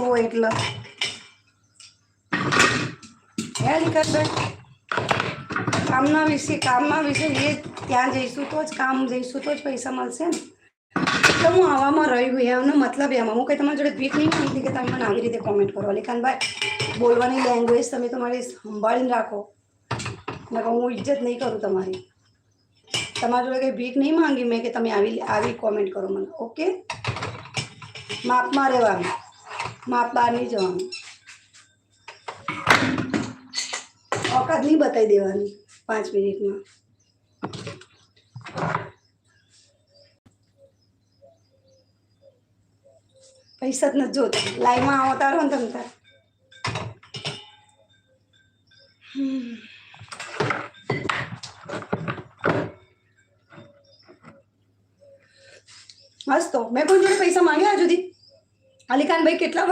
હોય એટલે હે અલિકાભાઈ, કામના વિશે એ ત્યાં જઈશું તો જ જઈશું તો જ પૈસા મળશે ને. એટલે હું આવામાં રહ્યું એનો મતલબ એમાં હું કંઈ તમારી જોડે ભીખ નહીં માંગતી કે તમે મને આવી રીતે કોમેન્ટ કરો. અલિકાનભાઈ, બોલવાની લેંગ્વેજ તમે તમારી સંભાળીને રાખો, નકર હું ઇજ્જત નહીં કરું તમારી. તમારી જોડે કંઈ ભીખ નહીં માંગી મેં કે તમે આવી કોમેન્ટ કરો મને. ઓકે, માપમાં રહેવાનું, માપ બહાર નહીં જવાનું, ઓકાત નહીં બતાવી દેવાની 5 મિનિટમાં. પૈસા જ નથી જોતા, લાઈવમાં આવતા રહો ને તમે તાર. બસ તો મેં કોઈ જોડે પૈસા માંગ્યા સુધી? અલિકાનભાઈ કેટલા